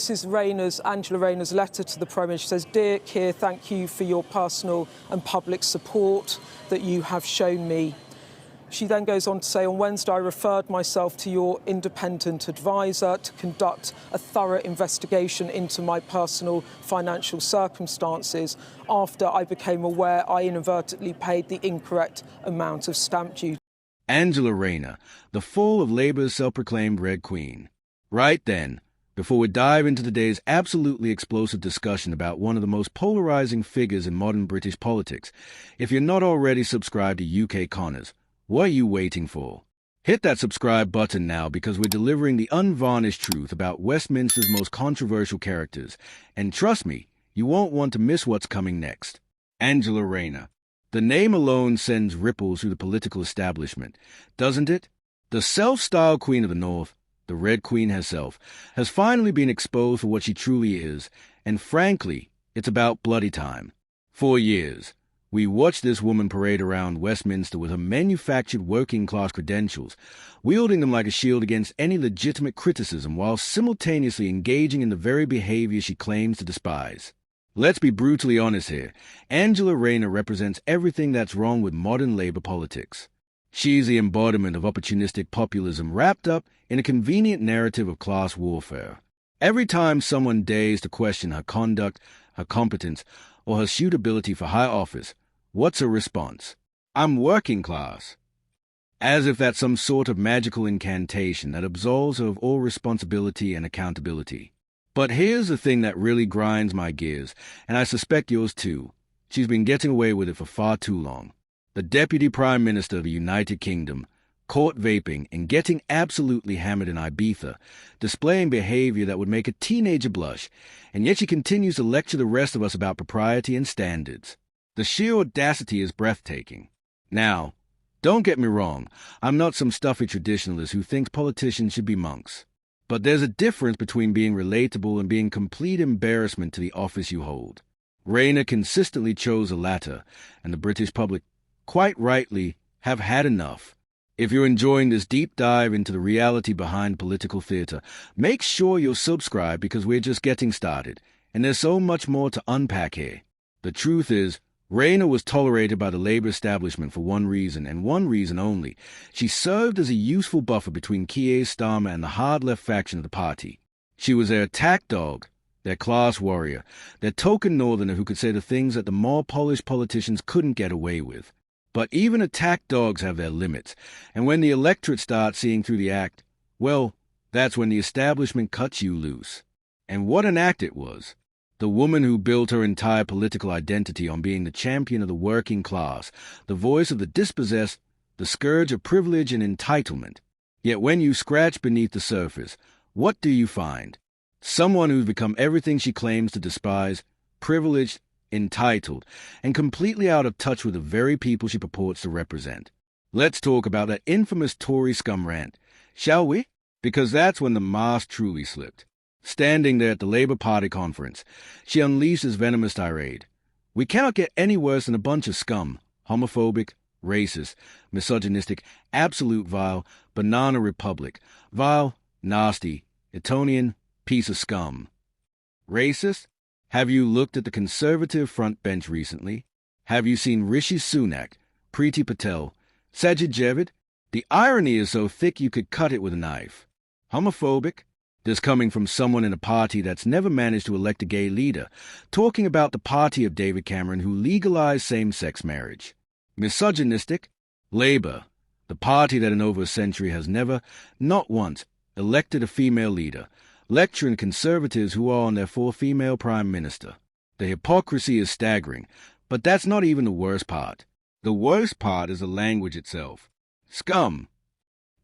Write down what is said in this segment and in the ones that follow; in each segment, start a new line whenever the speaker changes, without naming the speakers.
This is Angela Rayner's letter to the Prime Minister. She says, "Dear Keir, thank you for your personal and public support that you have shown me." She then goes on to say, "On Wednesday, I referred myself to your independent advisor to conduct a thorough investigation into my personal financial circumstances after I became aware I inadvertently paid the incorrect amount of stamp duty."
Angela Rayner, the fall of Labour's self-proclaimed Red Queen. Right then, before we dive into today's absolutely explosive discussion about one of the most polarising figures in modern British politics, if you're not already subscribed to UK Connors, what are you waiting for? Hit that subscribe button now because we're delivering the unvarnished truth about Westminster's most controversial characters. And trust me, you won't want to miss what's coming next. Angela Rayner. The name alone sends ripples through the political establishment, doesn't it? The self-styled Queen of the North, the Red Queen herself, has finally been exposed for what she truly is, and frankly, it's about bloody time. For years, we watched this woman parade around Westminster with her manufactured working-class credentials, wielding them like a shield against any legitimate criticism while simultaneously engaging in the very behavior she claims to despise. Let's be brutally honest here. Angela Rayner represents everything that's wrong with modern Labour politics. She's the embodiment of opportunistic populism wrapped up in a convenient narrative of class warfare. Every time someone dares to question her conduct, her competence, or her suitability for high office, what's her response? "I'm working class." As if that's some sort of magical incantation that absolves her of all responsibility and accountability. But here's the thing that really grinds my gears, and I suspect yours too. She's been getting away with it for far too long. The Deputy Prime Minister of the United Kingdom, caught vaping and getting absolutely hammered in Ibiza, displaying behavior that would make a teenager blush, and yet she continues to lecture the rest of us about propriety and standards. The sheer audacity is breathtaking. Now, don't get me wrong, I'm not some stuffy traditionalist who thinks politicians should be monks. But there's a difference between being relatable and being complete embarrassment to the office you hold. Rayner consistently chose the latter, and the British public, quite rightly, have had enough. If you're enjoying this deep dive into the reality behind political theatre, make sure you're subscribed because we're just getting started, and there's so much more to unpack here. The truth is, Rayner was tolerated by the Labour establishment for one reason, and one reason only. She served as a useful buffer between Keir Starmer and the hard-left faction of the party. She was their attack dog, their class warrior, their token northerner who could say the things that the more polished politicians couldn't get away with. But even attack dogs have their limits, and when the electorate starts seeing through the act, well, that's when the establishment cuts you loose. And what an act it was. The woman who built her entire political identity on being the champion of the working class, the voice of the dispossessed, the scourge of privilege and entitlement. Yet when you scratch beneath the surface, what do you find? Someone who's become everything she claims to despise, privileged, entitled, and completely out of touch with the very people she purports to represent. Let's talk about that infamous Tory scum rant, shall we? Because that's when the mask truly slipped. Standing there at the Labour Party conference, she unleashed this venomous tirade. "We cannot get any worse than a bunch of scum, homophobic, racist, misogynistic, absolute vile, banana republic, vile, nasty, Etonian, piece of scum." Racist? Have you looked at the Conservative front bench recently? Have you seen Rishi Sunak, Priti Patel, Sajid Javid? The irony is so thick you could cut it with a knife. Homophobic? This coming from someone in a party that's never managed to elect a gay leader, talking about the party of David Cameron who legalized same-sex marriage. Misogynistic? Labour, the party that in over a century has never, not once, elected a female leader, lecturing Conservatives who are on their fourth female Prime Minister. The hypocrisy is staggering, but that's not even the worst part. The worst part is the language itself. Scum.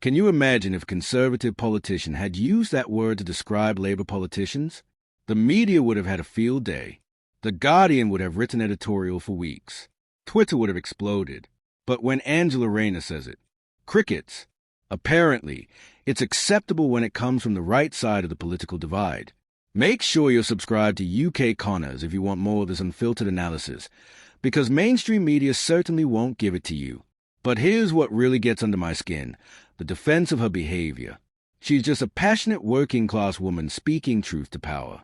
Can you imagine if a Conservative politician had used that word to describe Labour politicians? The media would have had a field day. The Guardian would have written editorial for weeks. Twitter would have exploded. But when Angela Rayner says it, crickets. Apparently, it's acceptable when it comes from the right side of the political divide. Make sure you're subscribed to UK Connors if you want more of this unfiltered analysis, because mainstream media certainly won't give it to you. But here's what really gets under my skin, the defense of her behavior. She's just a passionate working-class woman speaking truth to power.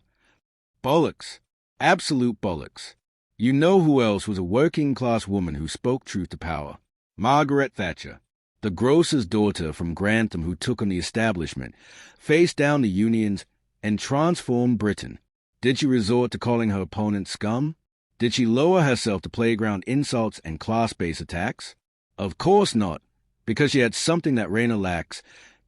Bollocks. Absolute bollocks. You know who else was a working-class woman who spoke truth to power? Margaret Thatcher, the grocer's daughter from Grantham who took on the establishment, faced down the unions, and transformed Britain. Did she resort to calling her opponents scum? Did she lower herself to playground insults and class-based attacks? Of course not, because she had something that Rayner lacks: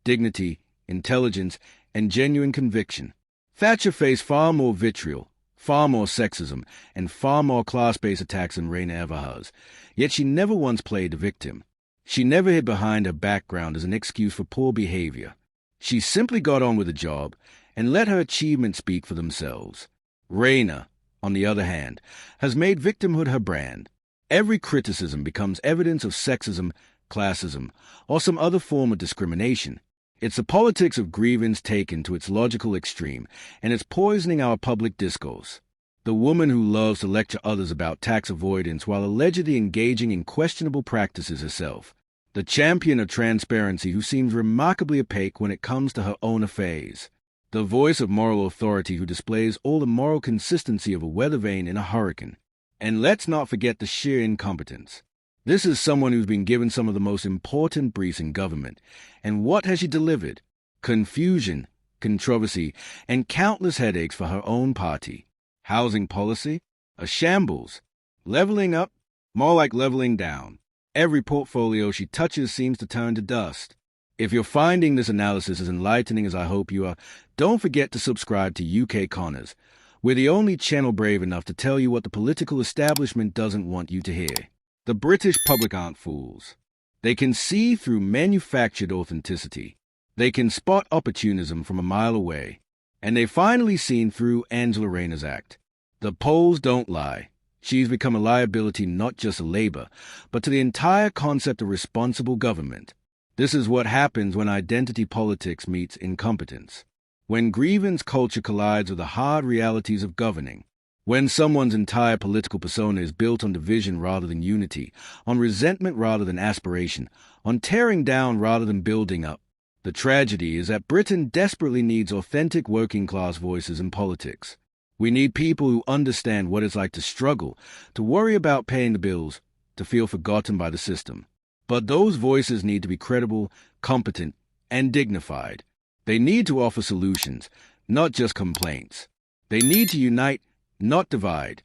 dignity, intelligence, and genuine conviction. Thatcher faced far more vitriol, far more sexism, and far more class-based attacks than Rayner ever has, yet she never once played the victim. She never hid behind her background as an excuse for poor behavior. She simply got on with the job and let her achievements speak for themselves. Rayner, on the other hand, has made victimhood her brand. Every criticism becomes evidence of sexism, classism, or some other form of discrimination. It's the politics of grievance taken to its logical extreme, and it's poisoning our public discourse. The woman who loves to lecture others about tax avoidance while allegedly engaging in questionable practices herself. The champion of transparency who seems remarkably opaque when it comes to her own affairs. The voice of moral authority who displays all the moral consistency of a weather vane in a hurricane. And let's not forget the sheer incompetence. This is someone who's been given some of the most important briefs in government. And what has she delivered? Confusion, controversy, and countless headaches for her own party. Housing policy? A shambles. Leveling up? More like leveling down. Every portfolio she touches seems to turn to dust. If you're finding this analysis as enlightening as I hope you are, don't forget to subscribe to UK Connors. We're the only channel brave enough to tell you what the political establishment doesn't want you to hear. The British public aren't fools. They can see through manufactured authenticity. They can spot opportunism from a mile away. And they've finally seen through Angela Rayner's act. The polls don't lie. She's become a liability not just to Labour, but to the entire concept of responsible government. This is what happens when identity politics meets incompetence. When grievance culture collides with the hard realities of governing. When someone's entire political persona is built on division rather than unity, on resentment rather than aspiration, on tearing down rather than building up. The tragedy is that Britain desperately needs authentic working-class voices in politics. We need people who understand what it's like to struggle, to worry about paying the bills, to feel forgotten by the system. But those voices need to be credible, competent, and dignified. They need to offer solutions, not just complaints. They need to unite, not divide.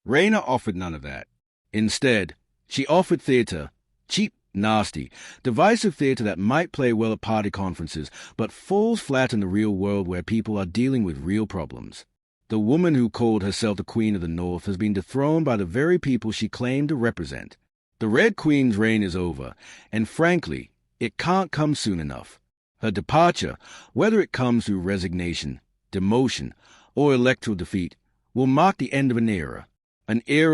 Rayner offered none of that. Instead, she offered theatre, cheap, nasty, divisive theatre that might play well at party conferences, but falls flat in the real world where people are dealing with real problems. The woman who called herself the Queen of the North has been dethroned by the very people she claimed to represent. The Red Queen's reign is over, and frankly, it can't come soon enough. Her departure, whether it comes through resignation, demotion, or electoral defeat, will mark the end of an era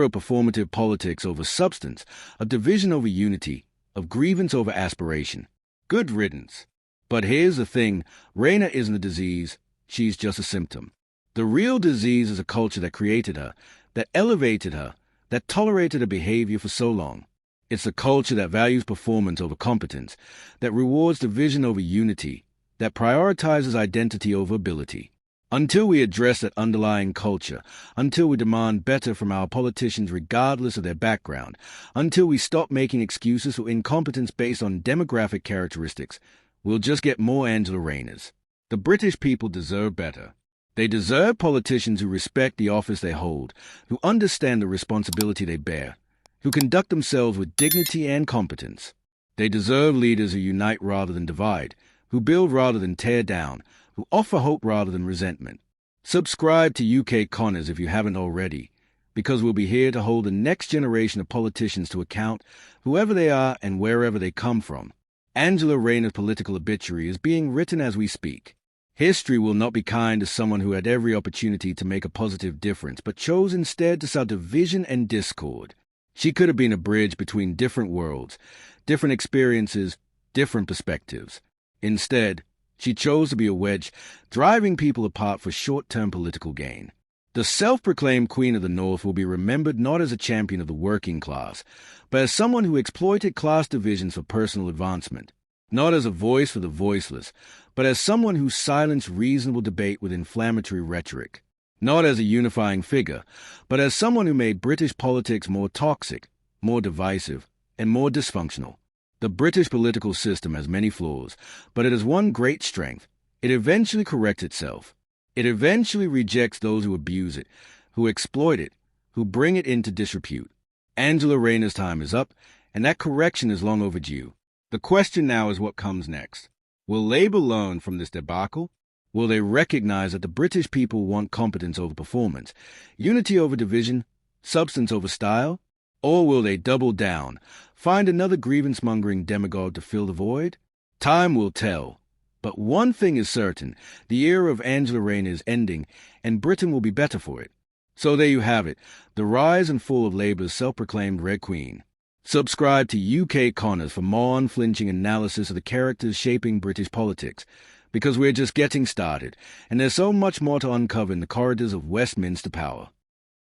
of performative politics over substance, of division over unity, of grievance over aspiration. Good riddance. But here's the thing, Rayner isn't a disease, she's just a symptom. The real disease is a culture that created her, that elevated her, that tolerated her behavior for so long. It's a culture that values performance over competence, that rewards division over unity, that prioritizes identity over ability. Until we address that underlying culture, until we demand better from our politicians regardless of their background, until we stop making excuses for incompetence based on demographic characteristics, we'll just get more Angela Rayners. The British people deserve better. They deserve politicians who respect the office they hold, who understand the responsibility they bear, who conduct themselves with dignity and competence. They deserve leaders who unite rather than divide, who build rather than tear down, who offer hope rather than resentment. Subscribe to UK Connors if you haven't already, because we'll be here to hold the next generation of politicians to account, whoever they are and wherever they come from. Angela Rayner's political obituary is being written as we speak. History will not be kind to someone who had every opportunity to make a positive difference, but chose instead to sow division and discord. She could have been a bridge between different worlds, different experiences, different perspectives. Instead, she chose to be a wedge, driving people apart for short-term political gain. The self-proclaimed Queen of the North will be remembered not as a champion of the working class, but as someone who exploited class divisions for personal advancement. Not as a voice for the voiceless, but but as someone who silenced reasonable debate with inflammatory rhetoric. Not as a unifying figure, but as someone who made British politics more toxic, more divisive, and more dysfunctional. The British political system has many flaws, but it has one great strength. It eventually corrects itself. It eventually rejects those who abuse it, who exploit it, who bring it into disrepute. Angela Rayner's time is up, and that correction is long overdue. The question now is what comes next. Will Labour learn from this debacle? Will they recognize that the British people want competence over performance, unity over division, substance over style? Or will they double down, find another grievance-mongering demagogue to fill the void? Time will tell. But one thing is certain, the era of Angela Rayner is ending, and Britain will be better for it. So there you have it, the rise and fall of Labour's self-proclaimed Red Queen. Subscribe to UK Connors for more unflinching analysis of the characters shaping British politics, because we're just getting started, and there's so much more to uncover in the corridors of Westminster power.